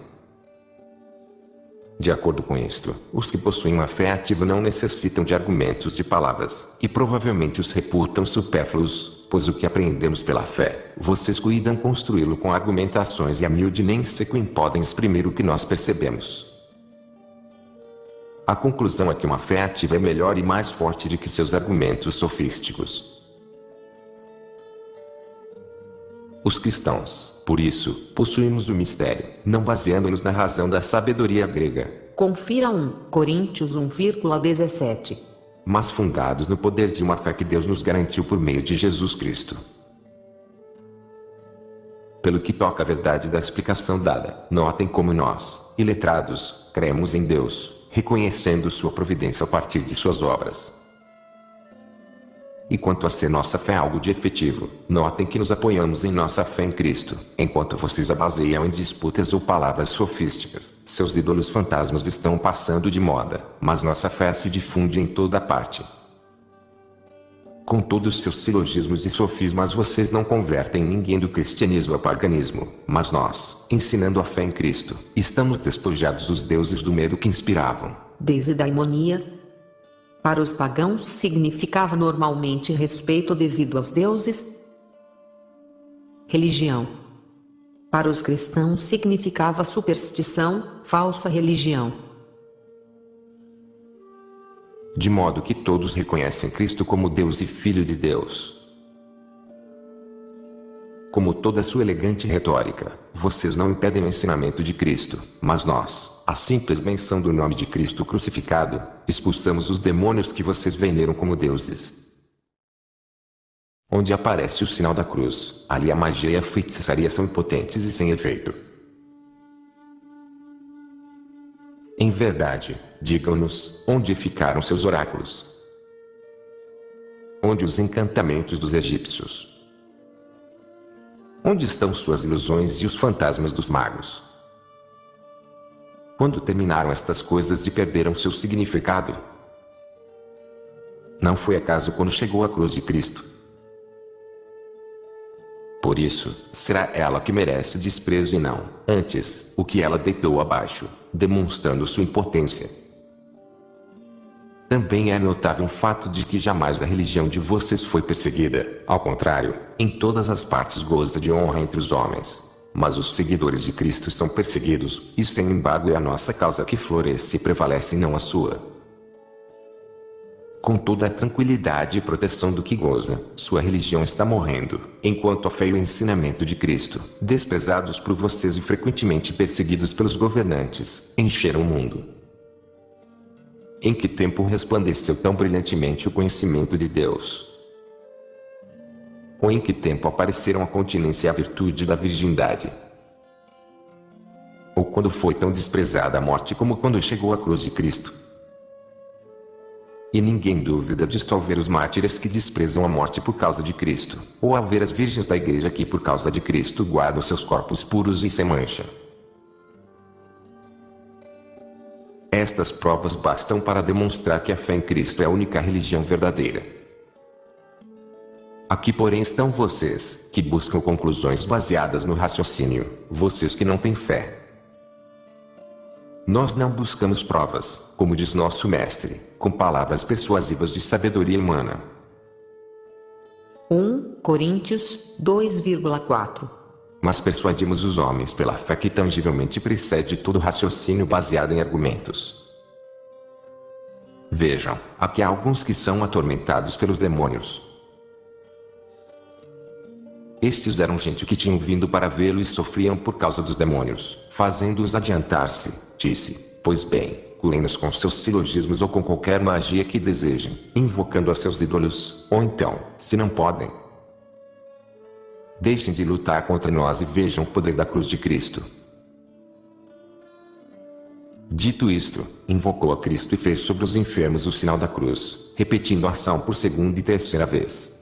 S2: De acordo com isto, os que possuem uma fé ativa não necessitam de argumentos de palavras, e provavelmente os reputam supérfluos, pois o que aprendemos pela fé, vocês cuidam construí-lo com argumentações e a miúde nem sequer podem exprimir o que nós percebemos. A conclusão é que uma fé ativa é melhor e mais forte do que seus argumentos sofísticos. Os cristãos, por isso, possuímos o mistério, não baseando-nos na razão da sabedoria grega.
S1: Confira 1 Coríntios 1,17.
S2: Mas fundados no poder de uma fé que Deus nos garantiu por meio de Jesus Cristo. Pelo que toca à verdade da explicação dada, notem como nós, iletrados, cremos em Deus, reconhecendo sua providência a partir de suas obras. E quanto a ser nossa fé algo de efetivo, notem que nos apoiamos em nossa fé em Cristo, enquanto vocês a baseiam em disputas ou palavras sofísticas. Seus ídolos fantasmas estão passando de moda, mas nossa fé se difunde em toda parte. Com todos os seus silogismos e sofismas vocês não convertem ninguém do cristianismo ao paganismo, mas nós, ensinando a fé em Cristo, estamos despojados dos deuses do medo que inspiravam.
S1: Desidaimonia. Para os pagãos significava normalmente respeito devido aos deuses. Religião. Para os cristãos significava superstição, falsa religião.
S2: De modo que todos reconhecem Cristo como Deus e Filho de Deus. Como toda sua elegante retórica, vocês não impedem o ensinamento de Cristo, mas nós, a simples menção do nome de Cristo crucificado, expulsamos os demônios que vocês veneram como deuses. Onde aparece o sinal da cruz, ali a magia e a feitiçaria são impotentes e sem efeito. Em verdade, digam-nos, onde ficaram seus oráculos? Onde os encantamentos dos egípcios? Onde estão suas ilusões e os fantasmas dos magos? Quando terminaram estas coisas e perderam seu significado? Não foi acaso quando chegou a cruz de Cristo? Por isso, será ela que merece o desprezo e não, antes, o que ela deitou abaixo, demonstrando sua impotência. Também é notável o fato de que jamais a religião de vocês foi perseguida, ao contrário, em todas as partes goza de honra entre os homens. Mas os seguidores de Cristo são perseguidos, e sem embargo é a nossa causa que floresce e prevalece e não a sua. Com toda a tranquilidade e proteção do que goza, sua religião está morrendo, enquanto a fé e o ensinamento de Cristo, desprezados por vocês e frequentemente perseguidos pelos governantes, encheram o mundo. Em que tempo resplandeceu tão brilhantemente o conhecimento de Deus? Ou em que tempo apareceram a continência e a virtude da virgindade? Ou quando foi tão desprezada a morte como quando chegou à cruz de Cristo? E ninguém duvida disto ao ver os mártires que desprezam a morte por causa de Cristo, ou ao ver as virgens da igreja que por causa de Cristo guardam seus corpos puros e sem mancha. Estas provas bastam para demonstrar que a fé em Cristo é a única religião verdadeira. Aqui porém estão vocês, que buscam conclusões baseadas no raciocínio, vocês que não têm fé. Nós não buscamos provas, como diz nosso mestre, com palavras persuasivas de sabedoria humana.
S1: 1 Coríntios 2,4.
S2: Mas persuadimos os homens pela fé que tangivelmente precede todo raciocínio baseado em argumentos. Vejam, aqui há alguns que são atormentados pelos demônios. Estes eram gente que tinham vindo para vê-lo e sofriam por causa dos demônios, fazendo-os adiantar-se. Disse, pois bem, curem-nos com seus silogismos ou com qualquer magia que desejem, invocando a seus ídolos, ou então, se não podem, deixem de lutar contra nós e vejam o poder da cruz de Cristo. Dito isto, invocou a Cristo e fez sobre os enfermos o sinal da cruz, repetindo a ação por segunda e terceira vez.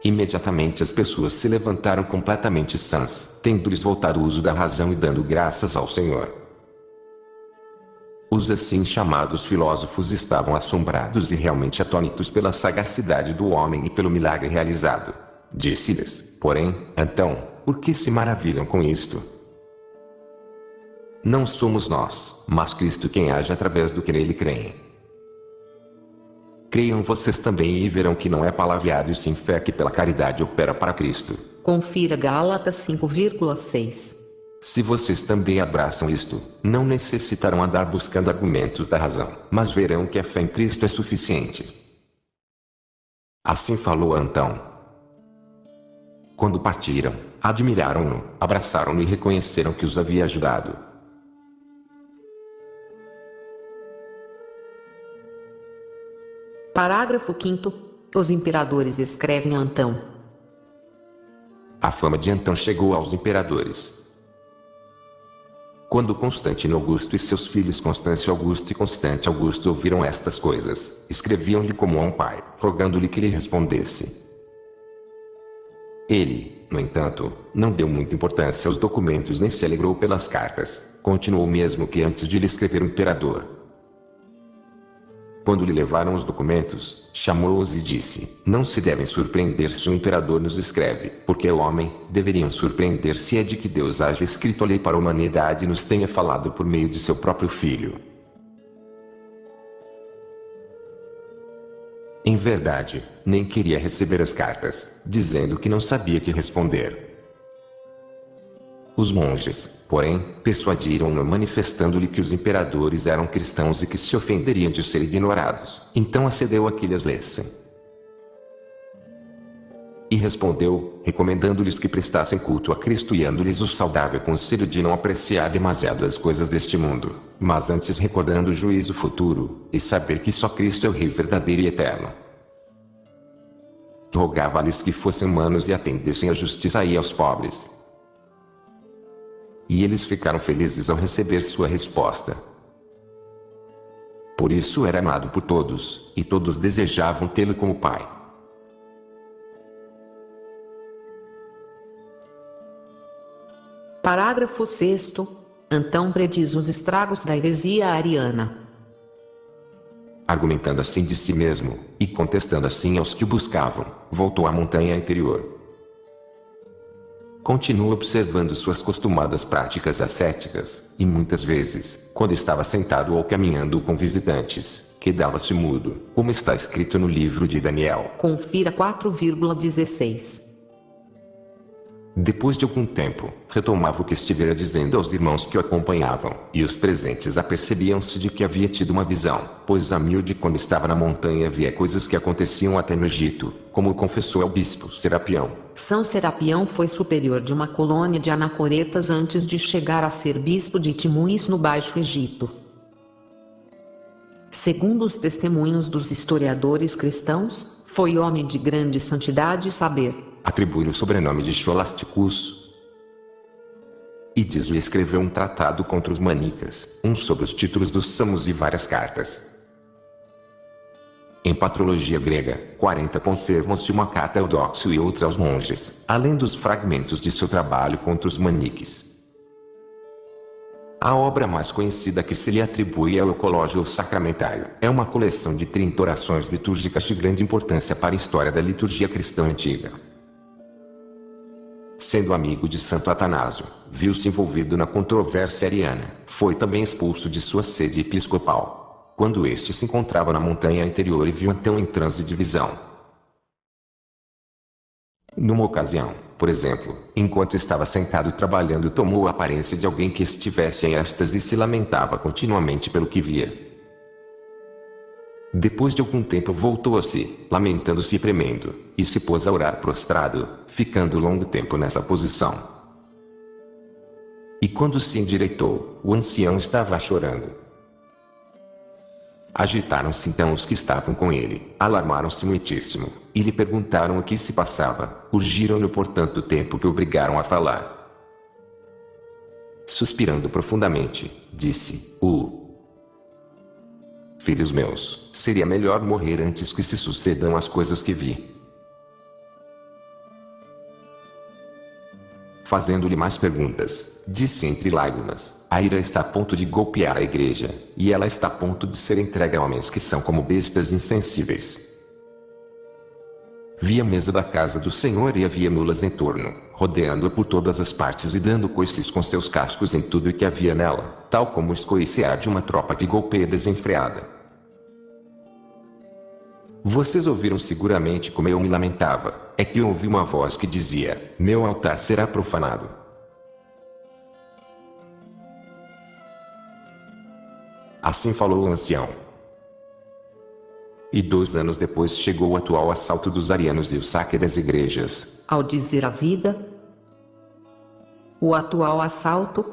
S2: Imediatamente as pessoas se levantaram completamente sãs, tendo-lhes voltado o uso da razão e dando graças ao Senhor. Os assim chamados filósofos estavam assombrados e realmente atônitos pela sagacidade do homem e pelo milagre realizado. Disse-lhes, porém, então, por que se maravilham com isto? Não somos nós, mas Cristo quem age através do que nele creem. Creiam vocês também e verão que não é palavreado e sim fé que pela caridade opera para Cristo.
S1: Confira Gálatas 5,6.
S2: Se vocês também abraçam isto, não necessitarão andar buscando argumentos da razão, mas verão que a fé em Cristo é suficiente. Assim falou Antão. Quando partiram, admiraram-no, abraçaram-no e reconheceram que os havia ajudado.
S1: Parágrafo 5º. Os imperadores escrevem a Antão.
S2: A fama de Antão chegou aos imperadores. Quando Constantino Augusto e seus filhos Constâncio Augusto e Constante Augusto ouviram estas coisas, escreviam-lhe como a um pai, rogando-lhe que lhe respondesse. Ele, no entanto, não deu muita importância aos documentos nem se alegrou pelas cartas, continuou mesmo que antes de lhe escrever o imperador. Quando lhe levaram os documentos, chamou-os e disse, não se devem surpreender se o imperador nos escreve, porque o homem, deveriam surpreender-se é de que Deus haja escrito a lei para a humanidade e nos tenha falado por meio de seu próprio Filho. Em verdade, nem queria receber as cartas, dizendo que não sabia que responder. Os monges, porém, persuadiram-no manifestando-lhe que os imperadores eram cristãos e que se ofenderiam de ser ignorados. Então acedeu a que lhes lessem. E respondeu, recomendando-lhes que prestassem culto a Cristo e dando-lhes o saudável conselho de não apreciar demasiado as coisas deste mundo, mas antes recordando o juízo futuro, e saber que só Cristo é o Rei verdadeiro e eterno. Rogava-lhes que fossem humanos e atendessem à justiça e aos pobres. E eles ficaram felizes ao receber sua resposta. Por isso era amado por todos, e todos desejavam tê-lo como pai.
S1: Parágrafo 6º. Antão prediz os estragos da heresia ariana.
S2: Argumentando assim de si mesmo, e contestando assim aos que o buscavam, voltou à montanha interior. Continua observando suas costumadas práticas ascéticas, e muitas vezes, quando estava sentado ou caminhando com visitantes, quedava-se mudo, como está escrito no livro de Daniel.
S1: Confira 4,16.
S2: Depois de algum tempo, retomava o que estivera dizendo aos irmãos que o acompanhavam, e os presentes apercebiam-se de que havia tido uma visão, pois a miúde quando estava na montanha via coisas que aconteciam até no Egito, como confessou ao bispo Serapião.
S1: São Serapião foi superior de uma colônia de anacoretas antes de chegar a ser bispo de Timuís no Baixo Egito. Segundo os testemunhos dos historiadores cristãos, foi homem de grande santidade e saber.
S2: Atribui-lhe o sobrenome de Scholasticus. E diz-lhe escreveu um tratado contra os manicas, um sobre os títulos dos samos e várias cartas. Em patrologia grega, 40 conservam-se uma carta ao Dóxio e outra aos monges, além dos fragmentos de seu trabalho contra os maniques. A obra mais conhecida que se lhe atribui é o Ecológio Sacramentário. É uma coleção de 30 orações litúrgicas de grande importância para a história da liturgia cristã antiga. Sendo amigo de Santo Atanásio, viu-se envolvido na controvérsia ariana. Foi também expulso de sua sede episcopal, quando este se encontrava na montanha interior e viu então em transe de visão. Numa ocasião, por exemplo, enquanto estava sentado trabalhando, tomou a aparência de alguém que estivesse em êxtase e se lamentava continuamente pelo que via. Depois de algum tempo voltou a si, lamentando-se e tremendo, e se pôs a orar prostrado, ficando longo tempo nessa posição. E quando se endireitou, o ancião estava chorando. Agitaram-se então os que estavam com ele, alarmaram-se muitíssimo, e lhe perguntaram o que se passava, urgiram-no por tanto tempo que o obrigaram a falar. Suspirando profundamente, disse: Filhos meus, seria melhor morrer antes que se sucedam as coisas que vi. Fazendo-lhe mais perguntas, disse entre lágrimas: a ira está a ponto de golpear a igreja, e ela está a ponto de ser entregue a homens que são como bestas insensíveis. Vi a mesa da casa do Senhor e havia mulas em torno, rodeando-a por todas as partes e dando coices com seus cascos em tudo o que havia nela, tal como o escoicear de uma tropa que golpeia desenfreada. Vocês ouviram seguramente como eu me lamentava. É que ouvi uma voz que dizia: meu altar será profanado. Assim falou o ancião. E 2 anos depois chegou o atual assalto dos arianos e o saque das igrejas.
S1: Ao dizer a vida, o atual assalto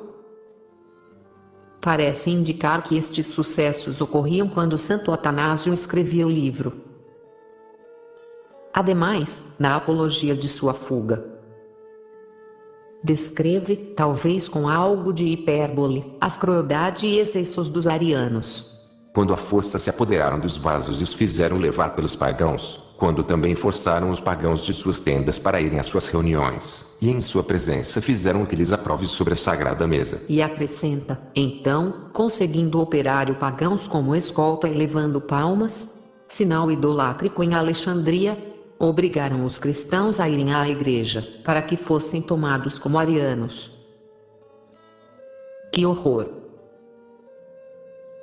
S1: parece indicar que estes sucessos ocorriam quando Santo Atanásio escrevia o livro. Ademais, na apologia de sua fuga, descreve, talvez com algo de hipérbole, as crueldade e excessos dos arianos.
S2: Quando à força se apoderaram dos vasos e os fizeram levar pelos pagãos, quando também forçaram os pagãos de suas tendas para irem às suas reuniões, e em sua presença fizeram o que lhes aprove sobre a sagrada mesa.
S1: E acrescenta: então, conseguindo operar o pagãos como escolta e levando palmas, sinal idolátrico em Alexandria, obrigaram os cristãos a irem à igreja, para que fossem tomados como arianos. Que horror!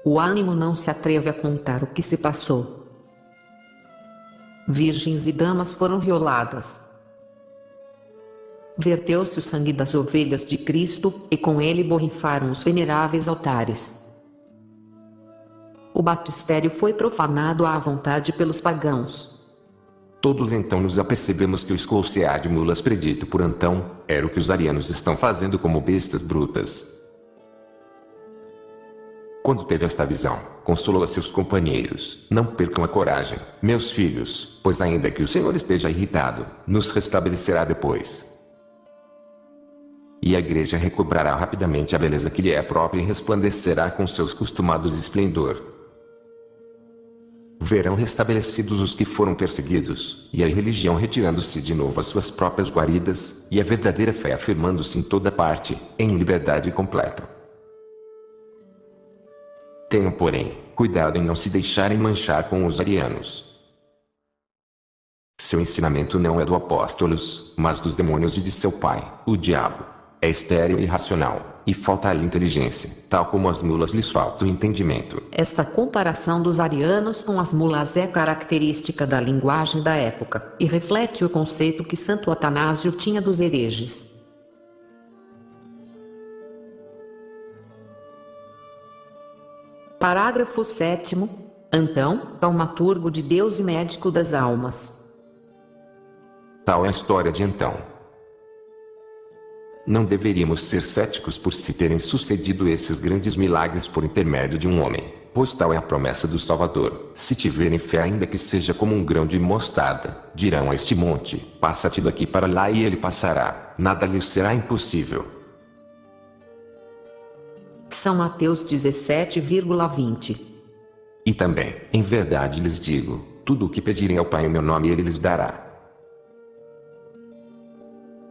S1: O ânimo não se atreve a contar o que se passou. Virgens e damas foram violadas. Verteu-se o sangue das ovelhas de Cristo, e com ele borrifaram os veneráveis altares. O batistério foi profanado à vontade pelos pagãos.
S2: Todos então nos apercebemos que o escolcear de mulas predito por Antão, era o que os arianos estão fazendo como bestas brutas. Quando teve esta visão, consolou a seus companheiros: não percam a coragem, meus filhos, pois ainda que o Senhor esteja irritado, nos restabelecerá depois. E a igreja recobrará rapidamente a beleza que lhe é própria e resplandecerá com seus costumados esplendor. Verão restabelecidos os que foram perseguidos, e a religião retirando-se de novo às suas próprias guaridas, e a verdadeira fé afirmando-se em toda parte, em liberdade completa. Tenham, porém, cuidado em não se deixarem manchar com os arianos. Seu ensinamento não é do apóstolos, mas dos demônios e de seu pai, o diabo. É estéril e irracional, e falta-lhe inteligência, tal como as mulas lhes falta o entendimento.
S1: Esta comparação dos arianos com as mulas é característica da linguagem da época, e reflete o conceito que Santo Atanásio tinha dos hereges. Parágrafo 7º. Antão, taumaturgo de Deus e médico das almas.
S2: Tal é a história de Antão. Não deveríamos ser céticos por se terem sucedido esses grandes milagres por intermédio de um homem, pois tal é a promessa do Salvador. Se tiverem fé, ainda que seja como um grão de mostarda, dirão a este monte: passa-te daqui para lá, e ele passará. Nada lhes será impossível.
S1: São Mateus 17,20.
S2: E também, em verdade lhes digo, tudo o que pedirem ao Pai em meu nome, ele lhes dará.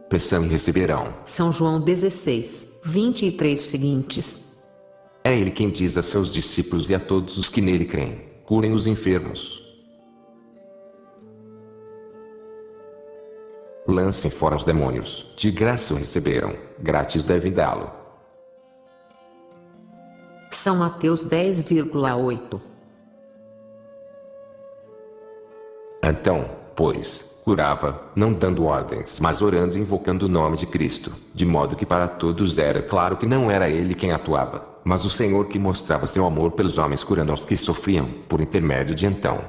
S2: Peçam e receberão.
S1: São João 16:23 seguintes.
S2: É ele quem diz a seus discípulos e a todos os que nele creem: curem os enfermos. Lancem fora os demônios. De graça o receberam, grátis devem dá-lo.
S1: São Mateus 10,8.
S2: Então, pois, curava, não dando ordens, mas orando e invocando o nome de Cristo, de modo que para todos era claro que não era ele quem atuava, mas o Senhor que mostrava seu amor pelos homens, curando aos que sofriam, por intermédio de Antão.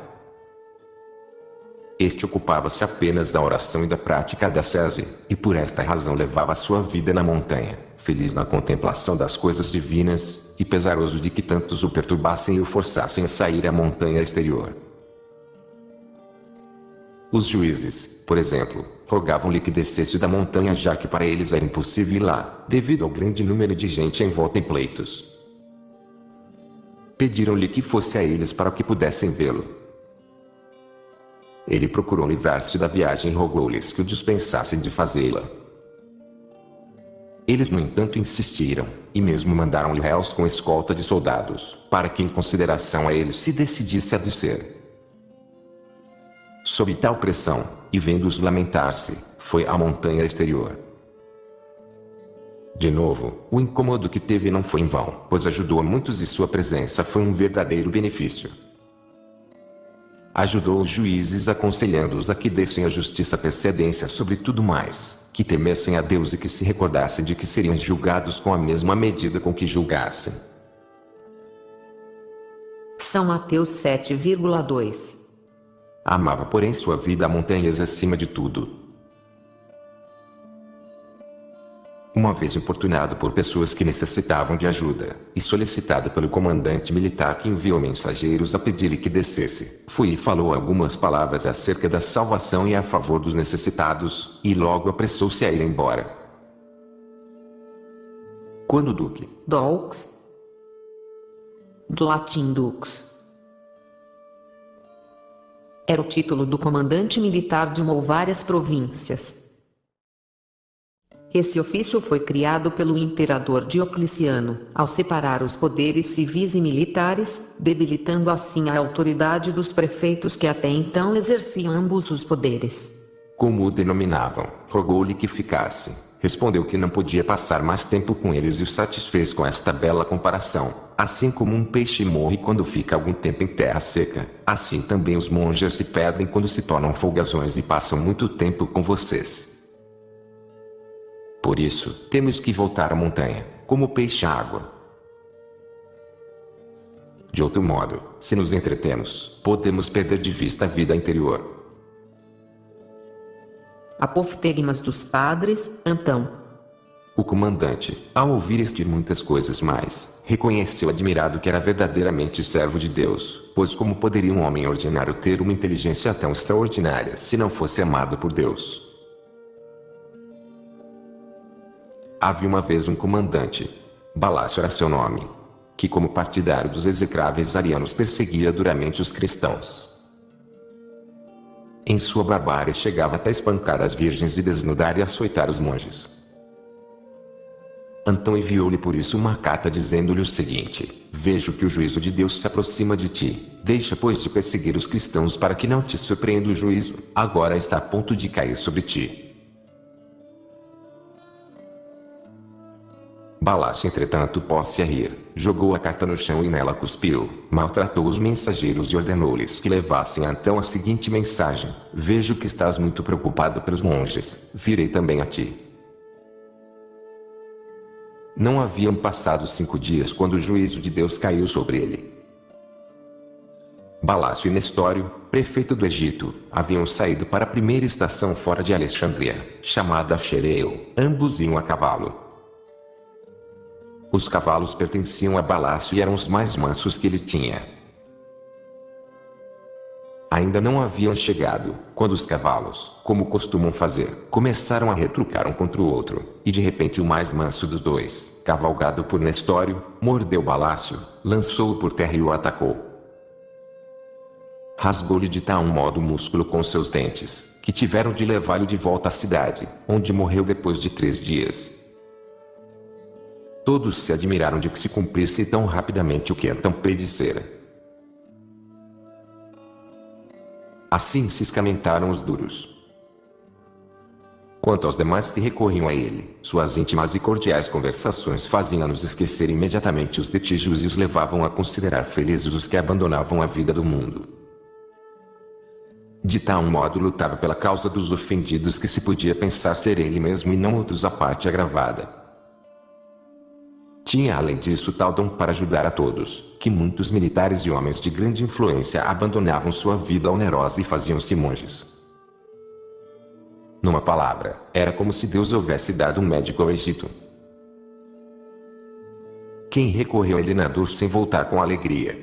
S2: Este ocupava-se apenas da oração e da prática da ascese, e por esta razão levava sua vida na montanha, feliz na contemplação das coisas divinas, e pesaroso de que tantos o perturbassem e o forçassem a sair à montanha exterior. Os juízes, por exemplo, rogavam-lhe que descesse da montanha, já que para eles era impossível ir lá, devido ao grande número de gente envolta em pleitos. Pediram-lhe que fosse a eles para que pudessem vê-lo. Ele procurou livrar-se da viagem e rogou-lhes que o dispensassem de fazê-la. Eles, no entanto, insistiram, e mesmo mandaram-lhe réus com escolta de soldados, para que em consideração a eles se decidisse a descer. Sob tal pressão, e vendo-os lamentar-se, foi à montanha exterior. De novo, o incômodo que teve não foi em vão, pois ajudou a muitos e sua presença foi um verdadeiro benefício. Ajudou os juízes, aconselhando-os a que dessem à justiça precedência sobre tudo mais, que temessem a Deus e que se recordassem de que seriam julgados com a mesma medida com que julgassem.
S1: São Mateus 7,2.
S2: Amava, porém, sua vida a montanhas acima de tudo. Uma vez importunado por pessoas que necessitavam de ajuda, e solicitado pelo comandante militar que enviou mensageiros a pedir-lhe que descesse, foi e falou algumas palavras acerca da salvação e a favor dos necessitados, e logo apressou-se a ir embora. Quando o duque
S1: Dux, do latim dux, era o título do comandante militar de uma ou várias províncias. Esse ofício foi criado pelo imperador Diocleciano, ao separar os poderes civis e militares, debilitando assim a autoridade dos prefeitos que até então exerciam ambos os poderes.
S2: Como o denominavam, rogou-lhe que ficasse. Respondeu que não podia passar mais tempo com eles e o satisfez com esta bela comparação. Assim como um peixe morre quando fica algum tempo em terra seca, assim também os monges se perdem quando se tornam folgazões e passam muito tempo com vocês. Por isso, temos que voltar à montanha, como o peixe à água. De outro modo, se nos entretemos, podemos perder de vista a vida interior.
S1: Apoftegmas dos padres, Antão.
S2: O comandante, ao ouvir isto e muitas coisas mais, reconheceu admirado que era verdadeiramente servo de Deus, pois como poderia um homem ordinário ter uma inteligência tão extraordinária se não fosse amado por Deus? Havia uma vez um comandante, Balácio era seu nome, que como partidário dos execráveis arianos perseguia duramente os cristãos. Em sua barbárie chegava até espancar as virgens e desnudar e açoitar os monges. Antão enviou-lhe por isso uma carta dizendo-lhe o seguinte: vejo que o juízo de Deus se aproxima de ti. Deixa pois de perseguir os cristãos para que não te surpreenda o juízo. Agora está a ponto de cair sobre ti. Balácio, entretanto, pôs-se a rir, jogou a carta no chão e nela cuspiu, maltratou os mensageiros e ordenou-lhes que levassem então a seguinte mensagem: vejo que estás muito preocupado pelos monges, virei também a ti. Não haviam passado 5 dias quando o juízo de Deus caiu sobre ele. Balácio e Nestório, prefeito do Egito, haviam saído para a primeira estação fora de Alexandria, chamada Xereu. Ambos iam a cavalo. Os cavalos pertenciam a Balácio e eram os mais mansos que ele tinha. Ainda não haviam chegado, quando os cavalos, como costumam fazer, começaram a retrucar um contra o outro, e de repente o mais manso dos dois, cavalgado por Nestório, mordeu Balácio, lançou-o por terra e o atacou. Rasgou-lhe de tal modo o músculo com seus dentes, que tiveram de levá-lo de volta à cidade, onde morreu depois de 3 dias. Todos se admiraram de que se cumprisse tão rapidamente o que então predissera. Assim se escamentaram os duros. Quanto aos demais que recorriam a ele, suas íntimas e cordiais conversações faziam-nos esquecer imediatamente os litígios e os levavam a considerar felizes os que abandonavam a vida do mundo. De tal modo lutava pela causa dos ofendidos que se podia pensar ser ele mesmo e não outros à parte agravada. Tinha além disso tal dom para ajudar a todos, que muitos militares e homens de grande influência abandonavam sua vida onerosa e faziam-se monges. Numa palavra, era como se Deus houvesse dado um médico ao Egito. Quem recorreu a ele na dor sem voltar com alegria?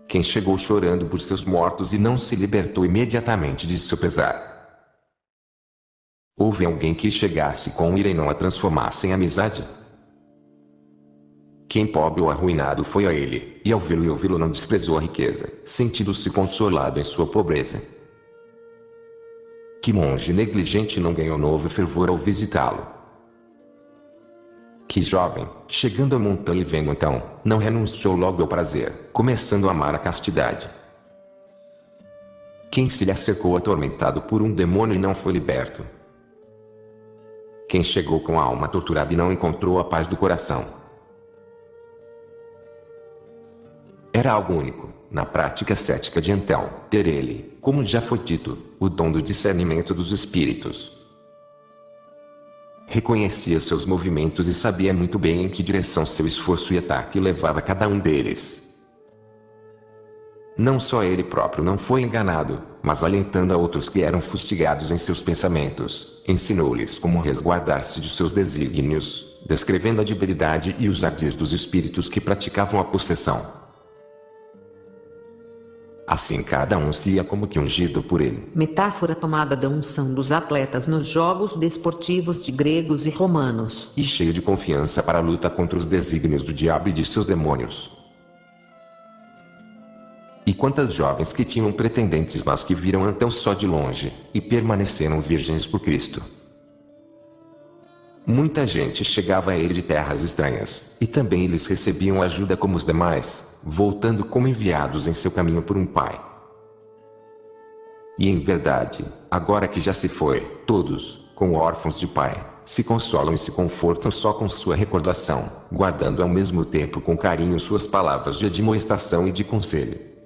S2: Quem chegou chorando por seus mortos e não se libertou imediatamente de seu pesar? Houve alguém que chegasse com ira e não a transformasse em amizade? Quem pobre ou arruinado foi a ele, e ao vê-lo e ouvi-lo não desprezou a riqueza, sentindo-se consolado em sua pobreza? Que monge negligente não ganhou novo fervor ao visitá-lo? Que jovem, chegando à montanha e vendo então, não renunciou logo ao prazer, começando a amar a castidade? Quem se lhe acercou atormentado por um demônio e não foi liberto? Quem chegou com a alma torturada e não encontrou a paz do coração? Era algo único, na prática cética de então, ter ele, como já foi dito, o dom do discernimento dos espíritos. Reconhecia seus movimentos e sabia muito bem em que direção seu esforço e ataque levava cada um deles. Não só ele próprio não foi enganado, mas alentando a outros que eram fustigados em seus pensamentos, ensinou-lhes como resguardar-se de seus desígnios, descrevendo a debilidade e os ardis dos espíritos que praticavam a possessão. Assim cada um se ia como que ungido por ele.
S1: Metáfora tomada da unção dos atletas nos jogos desportivos de gregos e romanos.
S2: E cheio de confiança para a luta contra os desígnios do diabo e de seus demônios. E quantas jovens que tinham pretendentes mas que viram então só de longe, e permaneceram virgens por Cristo. Muita gente chegava a ele de terras estranhas, e também eles recebiam ajuda como os demais, voltando como enviados em seu caminho por um pai. E em verdade, agora que já se foi, todos, como órfãos de pai, se consolam e se confortam só com sua recordação, guardando ao mesmo tempo com carinho suas palavras de admoestação e de conselho.